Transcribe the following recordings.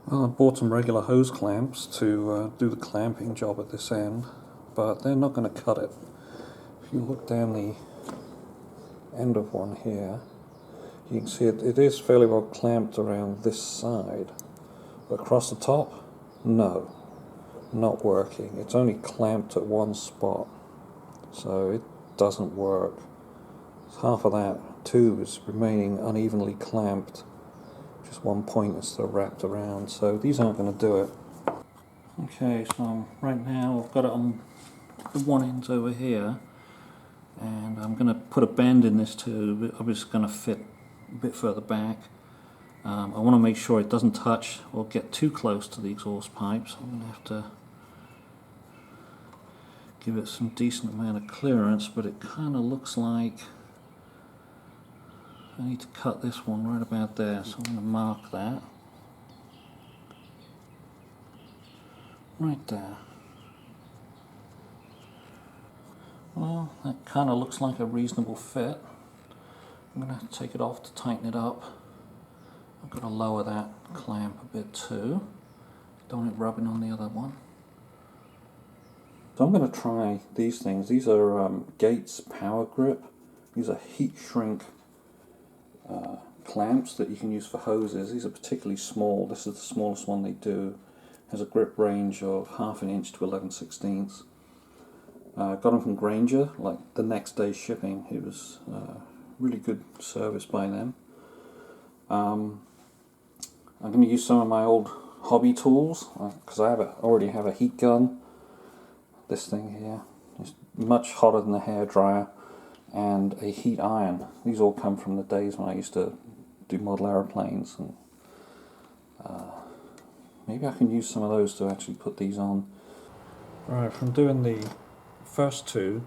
Well, I bought some regular hose clamps to do the clamping job at this end, but they're not going to cut it. If you look down the end of one here, you can see it is fairly well clamped around this side, but across the top, no, not working. It's only clamped at one spot, so it doesn't work. Half of that tube is remaining unevenly clamped. Just one point is still wrapped around, so these aren't going to do it. Okay, so right now I've got it on the one end over here, and I'm going to put a bend in this tube. I'm just going to fit a bit further back. I want to make sure it doesn't touch or get too close to the exhaust pipes. I'm going to have to give it some decent amount of clearance, but it kind of looks like I need to cut this one right about there, so I'm going to mark that right there. Well, that kind of looks like a reasonable fit. I'm going to have to take it off to tighten it up. I've got to lower that clamp a bit too. Don't want it rubbing on the other one. So I'm going to try these things. These are Gates Power Grip. These are heat shrink clamps that you can use for hoses. These are particularly small. This is the smallest one they do. Has a grip range of 1/2 inch to 11/16. Got them from Granger, like the next day shipping. It was really good service by them. I'm going to use some of my old hobby tools because I already have a heat gun. This thing here is much hotter than the hairdryer, and a heat iron. These all come from the days when I used to do model aeroplanes, and maybe I can use some of those to actually put these on. Alright, from doing the first two,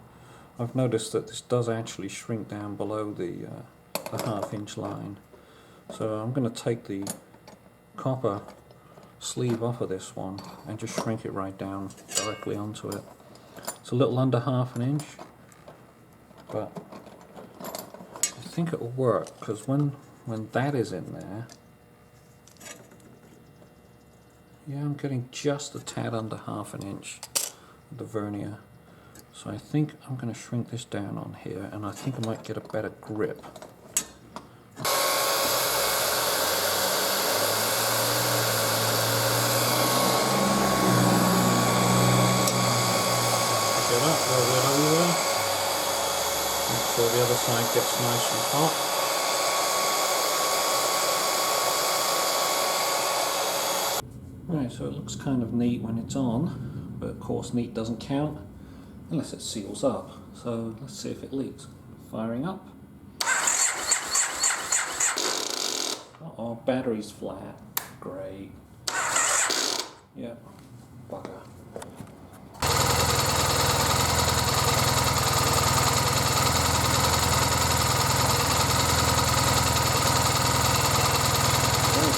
I've noticed that this does actually shrink down below the 1/2 inch line. So I'm going to take the copper sleeve off of this one and just shrink it right down directly onto it. It's a little under 1/2 inch, but I think it will work, because when that is in there, yeah, I'm getting just a tad under 1/2 inch of the vernier. So I think I'm going to shrink this down on here, and I think I might get a better grip. Get up, roll it over. Make sure the other side gets nice and hot. Right, so it looks kind of neat when it's on, but of course neat doesn't count unless it seals up. So let's see if it leaks. Firing up. Uh-oh, battery's flat. Great. Yep, bugger.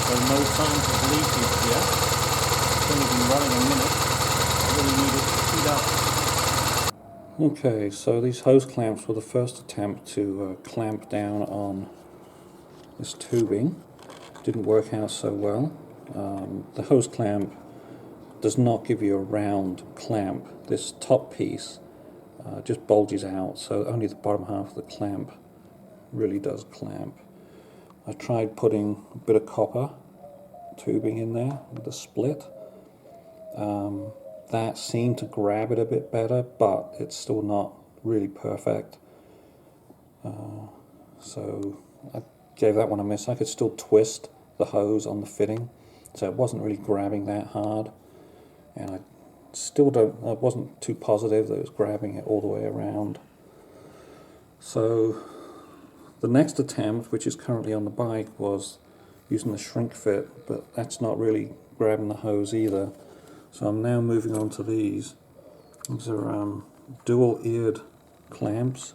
So no signs of leakage yet. It's only been running a minute. I really need it to heat up. Okay, so these hose clamps were the first attempt to clamp down on this tubing. Didn't work out so well. The hose clamp does not give you a round clamp. This top piece just bulges out, so only the bottom half of the clamp really does clamp. I tried putting a bit of copper tubing in there with a split. That seemed to grab it a bit better, but it's still not really perfect. So I gave that one a miss. I could still twist the hose on the fitting, so it wasn't really grabbing that hard. And I wasn't too positive that it was grabbing it all the way around. So the next attempt, which is currently on the bike, was using the shrink fit, but that's not really grabbing the hose either. So I'm now moving on to these. These are dual-eared clamps.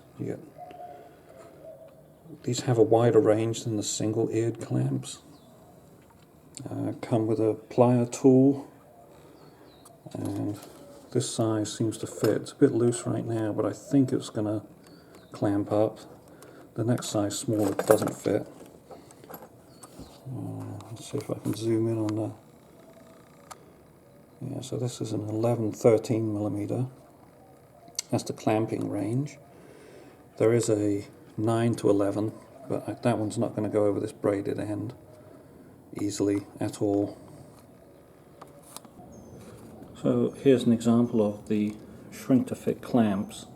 These have a wider range than the single-eared clamps. Come with a plier tool, and this size seems to fit. It's a bit loose right now, but I think it's going to clamp up. The next size smaller doesn't fit. Let's see if I can zoom in on the Yeah, so this is an 11-13mm. That's the clamping range. There is a 9 to 11, but that one's not going to go over this braided end easily at all. So here's an example of the shrink to fit clamps.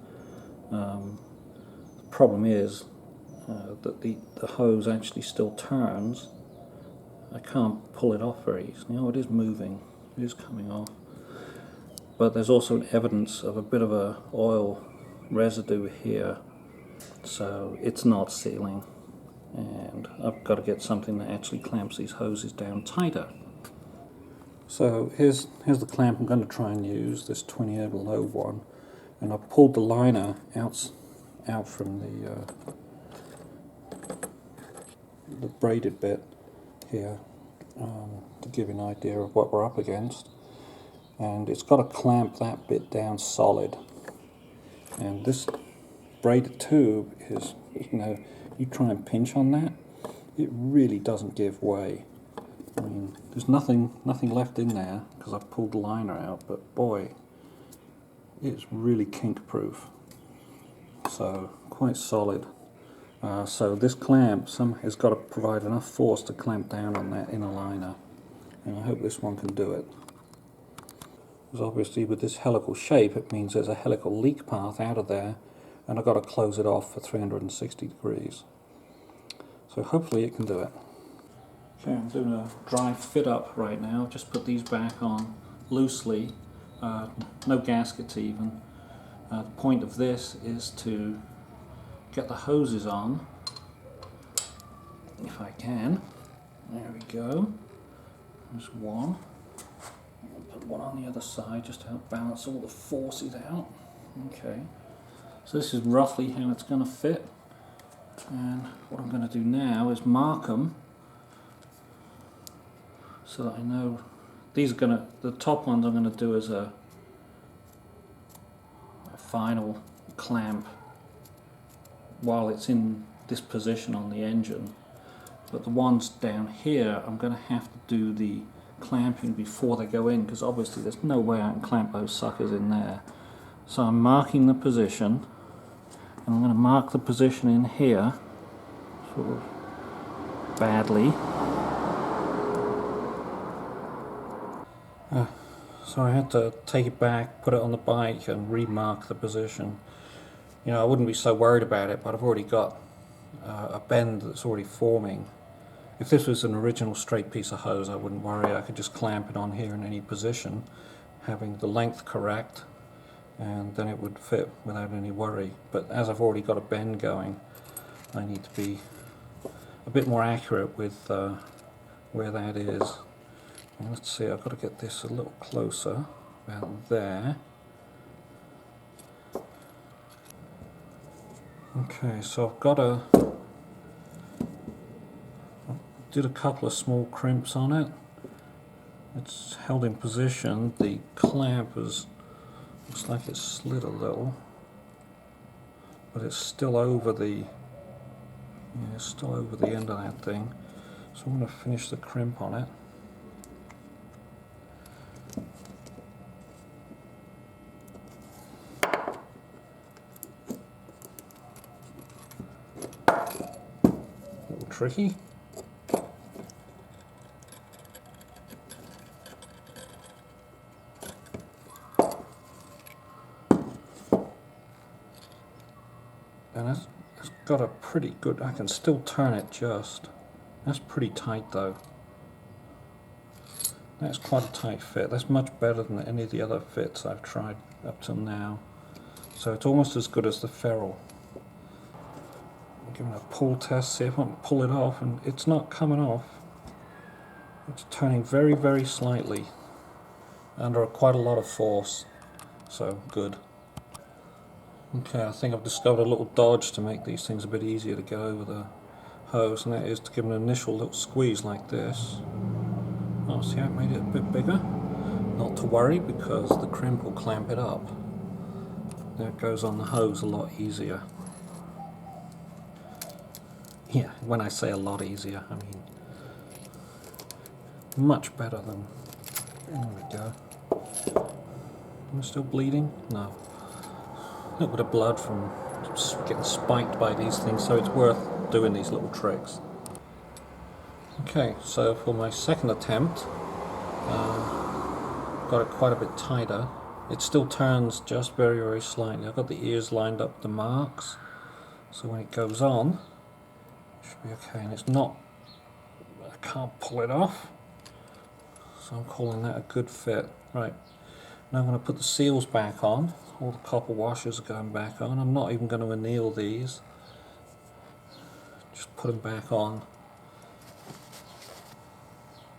The problem is that the hose actually still turns. I can't pull it off very easily. Oh, it is moving, it is coming off. But there's also evidence of a bit of a oil residue here, so it's not sealing, and I've got to get something that actually clamps these hoses down tighter. So here's the clamp I'm going to try and use, this 28 below one, and I've pulled the liner out from the braided bit here to give you an idea of what we're up against. And it's got to clamp that bit down solid. And this braided tube is, you try and pinch on that, it really doesn't give way. I mean, there's nothing left in there because I've pulled the liner out, but boy, it's really kink proof. So quite solid. So this clamp has got to provide enough force to clamp down on that inner liner, and I hope this one can do it. Because obviously with this helical shape it means there's a helical leak path out of there, and I've got to close it off for 360 degrees. So hopefully it can do it. Okay, I'm doing a dry fit up right now. Just put these back on loosely, no gaskets even. The point of this is to get the hoses on, if I can. There we go. There's one. I'll put one on the other side just to help balance all the forces out. Okay, so this is roughly how it's going to fit, and what I'm going to do now is mark them so that I know these are the top ones I'm going to do as a final clamp while it's in this position on the engine, but the ones down here I'm going to have to do the clamping before they go in, because obviously there's no way I can clamp those suckers in there. So I'm marking the position, and I'm going to mark the position in here sort of badly. So I had to take it back, put it on the bike and remark the position. I wouldn't be so worried about it, but I've already got a bend that's already forming. If this was an original straight piece of hose, I wouldn't worry. I could just clamp it on here in any position, having the length correct, and then it would fit without any worry. But as I've already got a bend going, I need to be a bit more accurate with where that is. And let's see, I've got to get this a little closer, about there. Okay, so I did a couple of small crimps on it. It's held in position. The clamp looks like it's slid a little, but it's still over the end of that thing. So I'm going to finish the crimp on it. A little tricky. And it's got a pretty good, I can still turn it just. That's pretty tight though. That's quite a tight fit. That's much better than any of the other fits I've tried up till now. So it's almost as good as the ferrule. I'm giving it a pull test, see if I can pull it off, and it's not coming off. It's turning very, very slightly under quite a lot of force. So good. Okay, I think I've discovered a little dodge to make these things a bit easier to get over the hose, and that is to give them an initial little squeeze like this. Oh, see how it made it a bit bigger? Not to worry, because the crimp will clamp it up. Then it goes on the hose a lot easier. Yeah, when I say a lot easier, I mean much better than... There we go. Am I still bleeding? No. A little bit of blood from getting spiked by these things, so it's worth doing these little tricks. Okay, so for my second attempt, got it quite a bit tighter. It still turns just very, very slightly. I've got the ears lined up with the marks, so when it goes on, it should be okay. And it's not, I can't pull it off, so I'm calling that a good fit. Right, now I'm going to put the seals back on. All the copper washers are going back on. I'm not even going to anneal these. Just put them back on.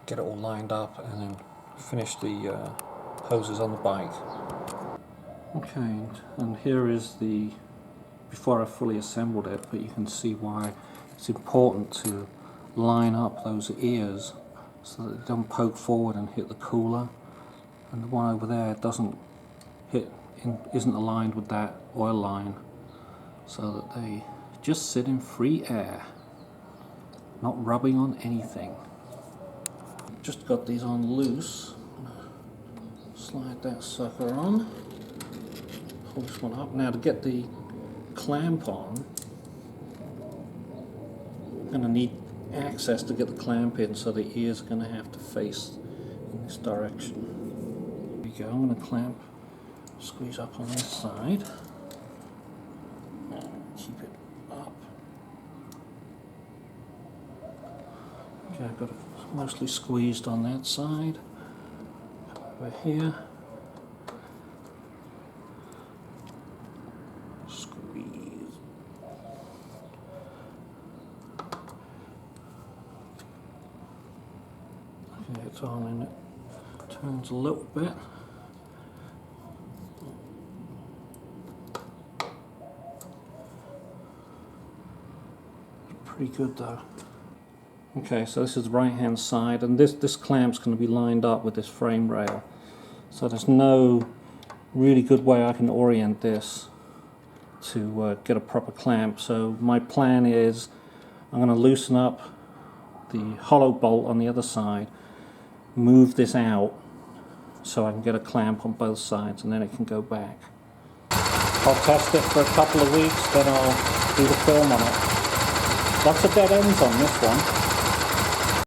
Get it all lined up and then finish the hoses on the bike. Okay, and here is the, before I fully assembled it, but you can see why it's important to line up those ears so that they don't poke forward and hit the cooler, and the one over there doesn't hit, isn't aligned with that oil line, so that they just sit in free air, not rubbing on anything. Just got these on loose. Slide that sucker on. Pull this one up. Now to get the clamp on, I'm going to need access to get the clamp in, so the ears are going to have to face in this direction. There we go. I'm going to clamp, squeeze up on this side, and keep it up. Okay, I've got it mostly squeezed on that side. Over here, squeeze. Okay, it's on in it. Turns a little bit. Pretty good though. Okay, so this is the right hand side, and this clamp's going to be lined up with this frame rail. So there's no really good way I can orient this to get a proper clamp. So my plan is I'm going to loosen up the hollow bolt on the other side, move this out so I can get a clamp on both sides, and then it can go back. I'll test it for a couple of weeks, then I'll do the film on it. Lots of dead ends on this one.